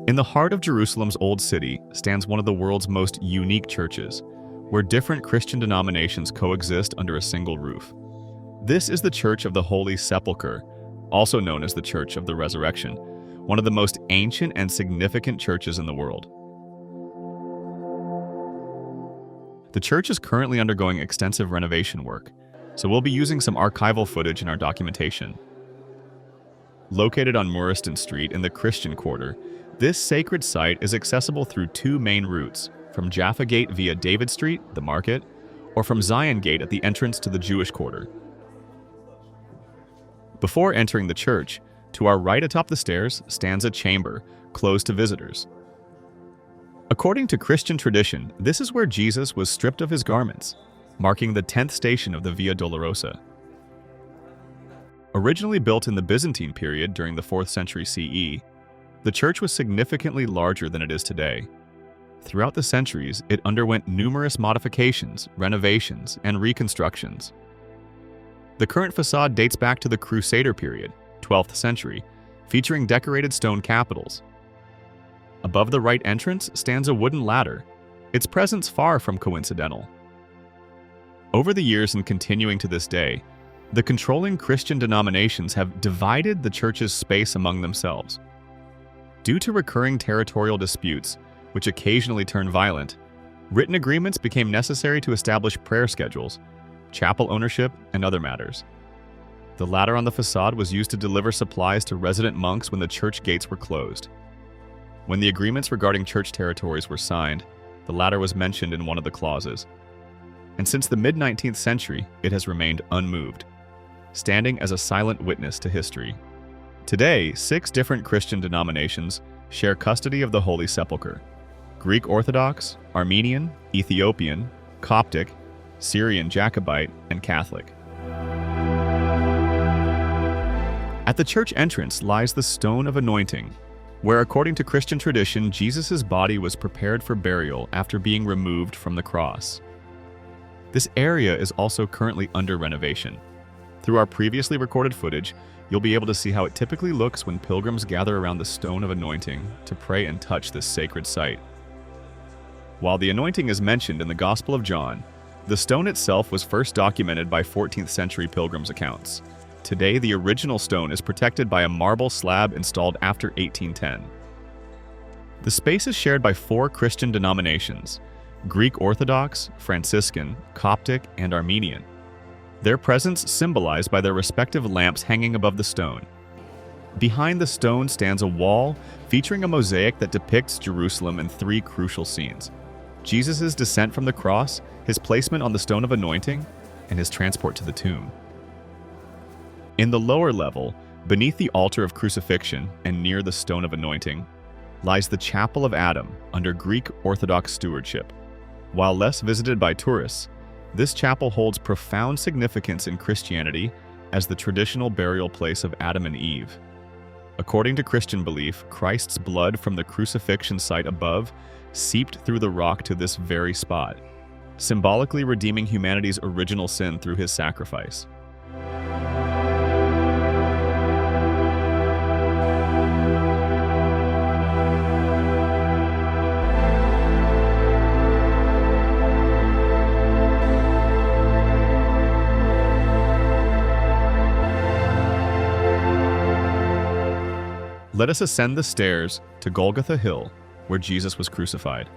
In the heart of Jerusalem's Old City stands one of the world's most unique churches, where different Christian denominations coexist under a single roof. This is the Church of the Holy Sepulchre, also known as the Church of the Resurrection, one of the most ancient and significant churches in the world. The church is currently undergoing extensive renovation work, so we'll be using some archival footage in our documentation. Located on Murriston Street in the Christian Quarter, this sacred site is accessible through two main routes, from Jaffa Gate via David Street, the market, or from Zion Gate at the entrance to the Jewish Quarter. Before entering the church, to our right atop the stairs stands a chamber, closed to visitors. According to Christian tradition, this is where Jesus was stripped of his garments, marking the 10th station of the Via Dolorosa. Originally built in the Byzantine period during the 4th century CE, the church was significantly larger than it is today. Throughout the centuries, it underwent numerous modifications, renovations, and reconstructions. The current facade dates back to the Crusader period, 12th century, featuring decorated stone capitals. Above the right entrance stands a wooden ladder, its presence far from coincidental. Over the years and continuing to this day, the controlling Christian denominations have divided the church's space among themselves. Due to recurring territorial disputes, which occasionally turn violent, written agreements became necessary to establish prayer schedules, chapel ownership, and other matters. The ladder on the facade was used to deliver supplies to resident monks when the church gates were closed. When the agreements regarding church territories were signed, the ladder was mentioned in one of the clauses. And since the mid-19th century, it has remained unmoved, standing as a silent witness to history. Today, 6 different Christian denominations share custody of the Holy Sepulchre: Greek Orthodox, Armenian, Ethiopian, Coptic, Syrian Jacobite, and Catholic. At the church entrance lies the Stone of Anointing, where according to Christian tradition, Jesus' body was prepared for burial after being removed from the cross. This area is also currently under renovation. Through our previously recorded footage, you'll be able to see how it typically looks when pilgrims gather around the Stone of Anointing to pray and touch this sacred site. While the anointing is mentioned in the Gospel of John, the stone itself was first documented by 14th century pilgrims' accounts. Today, the original stone is protected by a marble slab installed after 1810. The space is shared by 4 Christian denominations: Greek Orthodox, Franciscan, Coptic, and Armenian. Their presence symbolized by their respective lamps hanging above the stone. Behind the stone stands a wall featuring a mosaic that depicts Jerusalem in 3 crucial scenes: Jesus' descent from the cross, his placement on the Stone of Anointing, and his transport to the tomb. In the lower level, beneath the altar of crucifixion and near the Stone of Anointing, lies the Chapel of Adam under Greek Orthodox stewardship. While less visited by tourists, this chapel holds profound significance in Christianity as the traditional burial place of Adam and Eve. According to Christian belief, Christ's blood from the crucifixion site above seeped through the rock to this very spot, symbolically redeeming humanity's original sin through his sacrifice. Let us ascend the stairs to Golgotha Hill, where Jesus was crucified.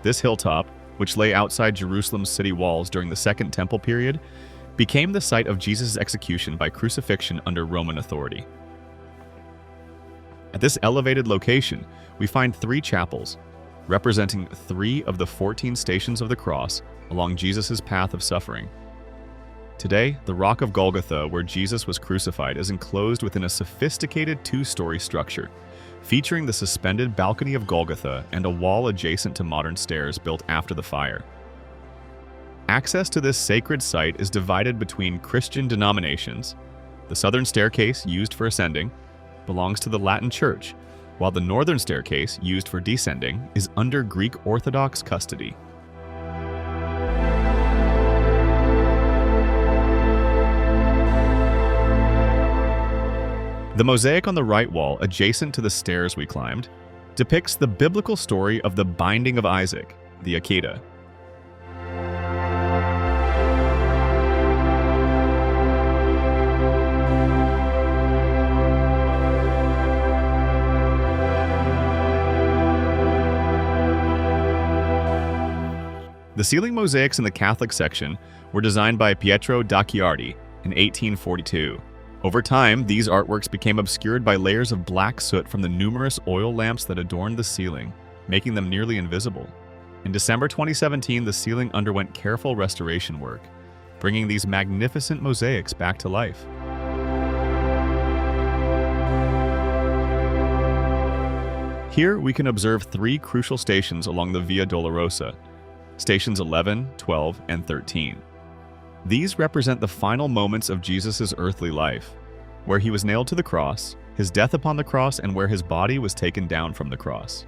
This hilltop, which lay outside Jerusalem's city walls during the Second Temple period, became the site of Jesus' execution by crucifixion under Roman authority. At this elevated location, we find 3 chapels, representing 3 of the 14 stations of the cross along Jesus' path of suffering. Today, the Rock of Golgotha, where Jesus was crucified, is enclosed within a sophisticated 2-story structure, featuring the suspended balcony of Golgotha and a wall adjacent to modern stairs built after the fire. Access to this sacred site is divided between Christian denominations. The southern staircase, used for ascending, belongs to the Latin Church, while the northern staircase, used for descending, is under Greek Orthodox custody. The mosaic on the right wall, adjacent to the stairs we climbed, depicts the biblical story of the binding of Isaac, the Aedicula. The ceiling mosaics in the Catholic section were designed by Pietro d'Acciardi in 1842. Over time, these artworks became obscured by layers of black soot from the numerous oil lamps that adorned the ceiling, making them nearly invisible. In December 2017, the ceiling underwent careful restoration work, bringing these magnificent mosaics back to life. Here we can observe three crucial stations along the Via Dolorosa, stations 11, 12, and 13. These represent the final moments of Jesus' earthly life, where he was nailed to the cross, his death upon the cross, and where his body was taken down from the cross.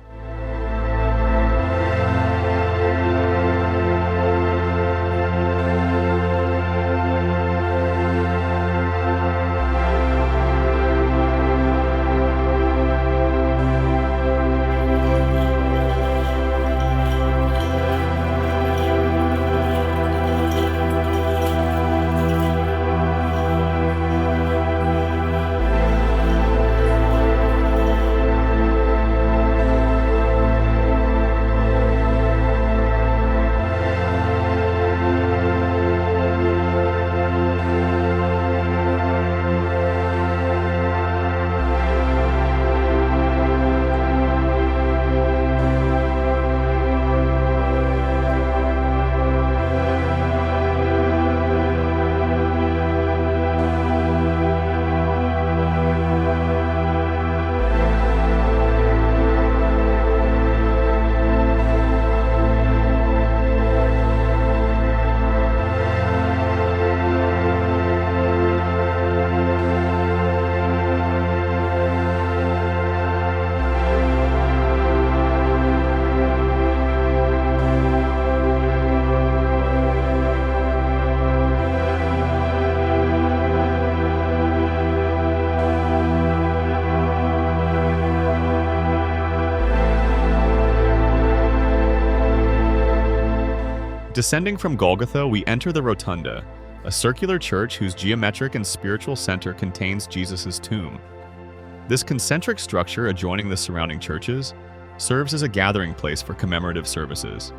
Descending from Golgotha, we enter the Rotunda, a circular church whose geometric and spiritual center contains Jesus' tomb. This concentric structure adjoining the surrounding churches serves as a gathering place for commemorative services.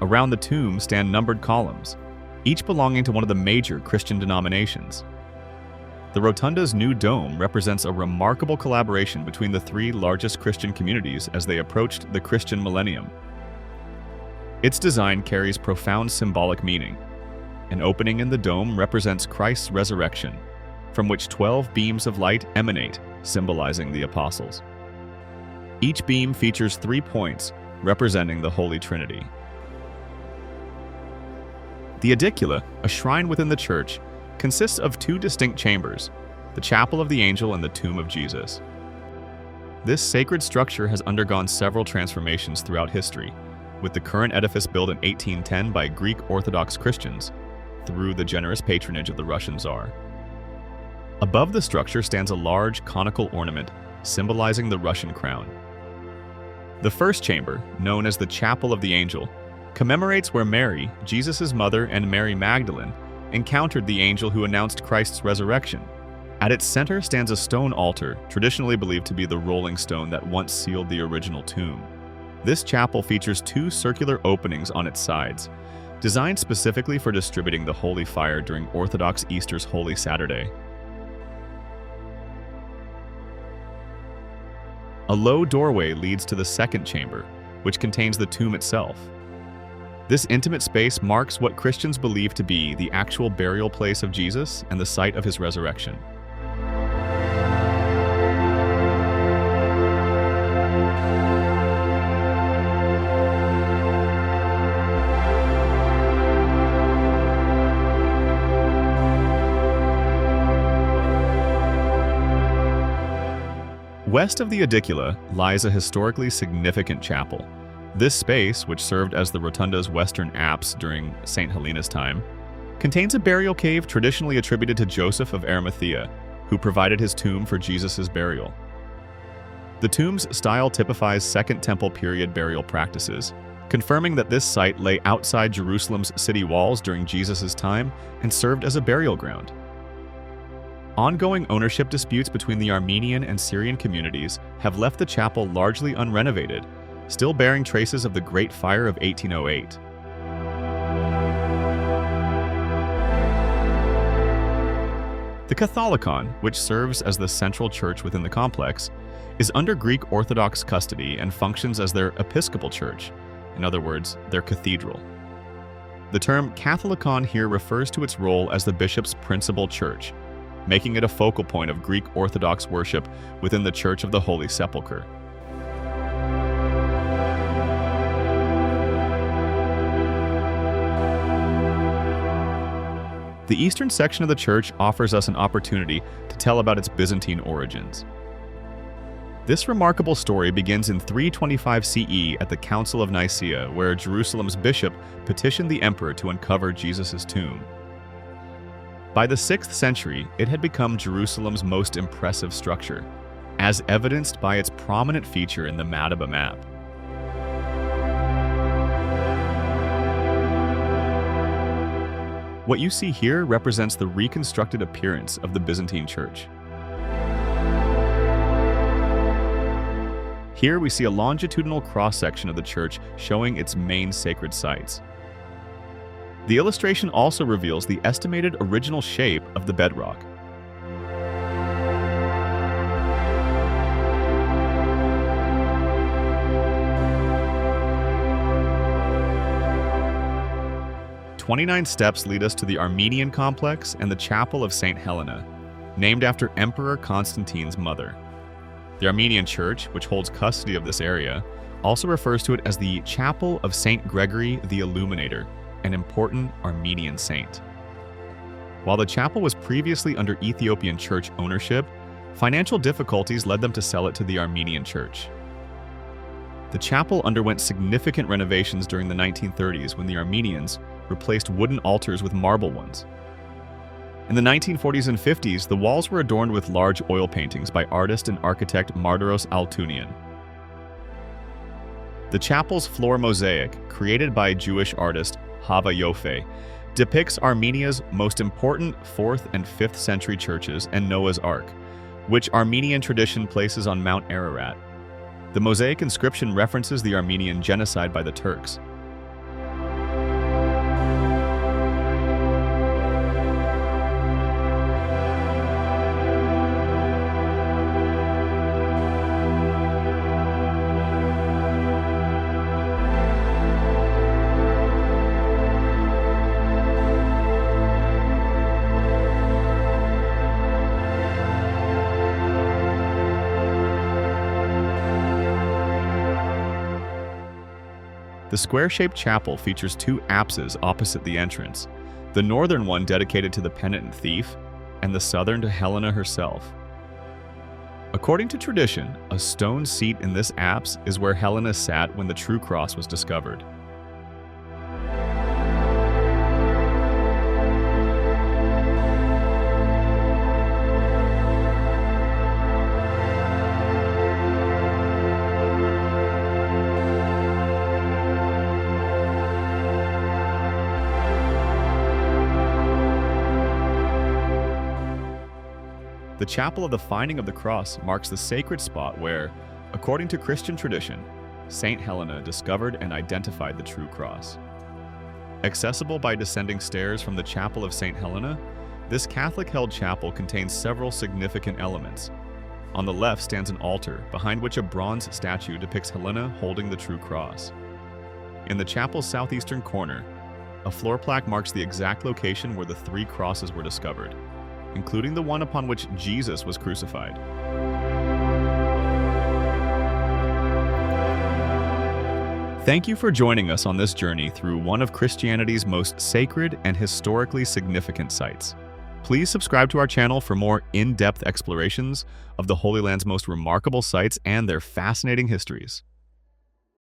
Around the tomb stand numbered columns, each belonging to one of the major Christian denominations. The Rotunda's new dome represents a remarkable collaboration between the three largest Christian communities as they approached the Christian millennium. Its design carries profound symbolic meaning. An opening in the dome represents Christ's resurrection, from which 12 beams of light emanate, symbolizing the apostles. Each beam features 3 points, representing the Holy Trinity. The Aedicula, a shrine within the church, consists of 2 distinct chambers, the Chapel of the Angel and the Tomb of Jesus. This sacred structure has undergone several transformations throughout history, with the current edifice built in 1810 by Greek Orthodox Christians, through the generous patronage of the Russian Tsar. Above the structure stands a large conical ornament, symbolizing the Russian crown. The first chamber, known as the Chapel of the Angel, commemorates where Mary, Jesus' mother, and Mary Magdalene encountered the angel who announced Christ's resurrection. At its center stands a stone altar, traditionally believed to be the rolling stone that once sealed the original tomb. This chapel features 2 circular openings on its sides, designed specifically for distributing the holy fire during Orthodox Easter's Holy Saturday. A low doorway leads to the second chamber, which contains the tomb itself. This intimate space marks what Christians believe to be the actual burial place of Jesus and the site of his resurrection. West of the Aedicula lies a historically significant chapel. This space, which served as the Rotunda's western apse during St. Helena's time, contains a burial cave traditionally attributed to Joseph of Arimathea, who provided his tomb for Jesus' burial. The tomb's style typifies Second Temple period burial practices, confirming that this site lay outside Jerusalem's city walls during Jesus' time and served as a burial ground. Ongoing ownership disputes between the Armenian and Syrian communities have left the chapel largely unrenovated, still bearing traces of the Great Fire of 1808. The Catholicon, which serves as the central church within the complex, is under Greek Orthodox custody and functions as their episcopal church, in other words, their cathedral. The term Catholicon here refers to its role as the bishop's principal church, making it a focal point of Greek Orthodox worship within the Church of the Holy Sepulchre. The eastern section of the church offers us an opportunity to tell about its Byzantine origins. This remarkable story begins in 325 CE at the Council of Nicaea, where Jerusalem's bishop petitioned the emperor to uncover Jesus' tomb. By the 6th century, it had become Jerusalem's most impressive structure, as evidenced by its prominent feature in the Madaba map. What you see here represents the reconstructed appearance of the Byzantine Church. Here we see a longitudinal cross-section of the church showing its main sacred sites. The illustration also reveals the estimated original shape of the bedrock. "29 steps lead us to the Armenian complex and the chapel of St. Helena, named after Emperor Constantine's mother. The Armenian Church, which holds custody of this area, also refers to it as the Chapel of St. Gregory the Illuminator, an important Armenian saint. While the chapel was previously under Ethiopian church ownership, financial difficulties led them to sell it to the Armenian Church. The chapel underwent significant renovations during the 1930s when the Armenians replaced wooden altars with marble ones. In the 1940s and 50s, the walls were adorned with large oil paintings by artist and architect Mardaros Altunian. The chapel's floor mosaic, created by Jewish artist Hava Yofe, depicts Armenia's most important 4th and 5th century churches and Noah's Ark, which Armenian tradition places on Mount Ararat. The mosaic inscription references the Armenian genocide by the Turks. The square-shaped chapel features 2 apses opposite the entrance, the northern one dedicated to the penitent thief, and the southern to Helena herself. According to tradition, a stone seat in this apse is where Helena sat when the true cross was discovered. The Chapel of the Finding of the Cross marks the sacred spot where, according to Christian tradition, Saint Helena discovered and identified the true cross. Accessible by descending stairs from the Chapel of Saint Helena, this Catholic-held chapel contains several significant elements. On the left stands an altar, behind which a bronze statue depicts Helena holding the true cross. In the chapel's southeastern corner, a floor plaque marks the exact location where the 3 crosses were discovered, including the one upon which Jesus was crucified. Thank you for joining us on this journey through one of Christianity's most sacred and historically significant sites. Please subscribe to our channel for more in-depth explorations of the Holy Land's most remarkable sites and their fascinating histories.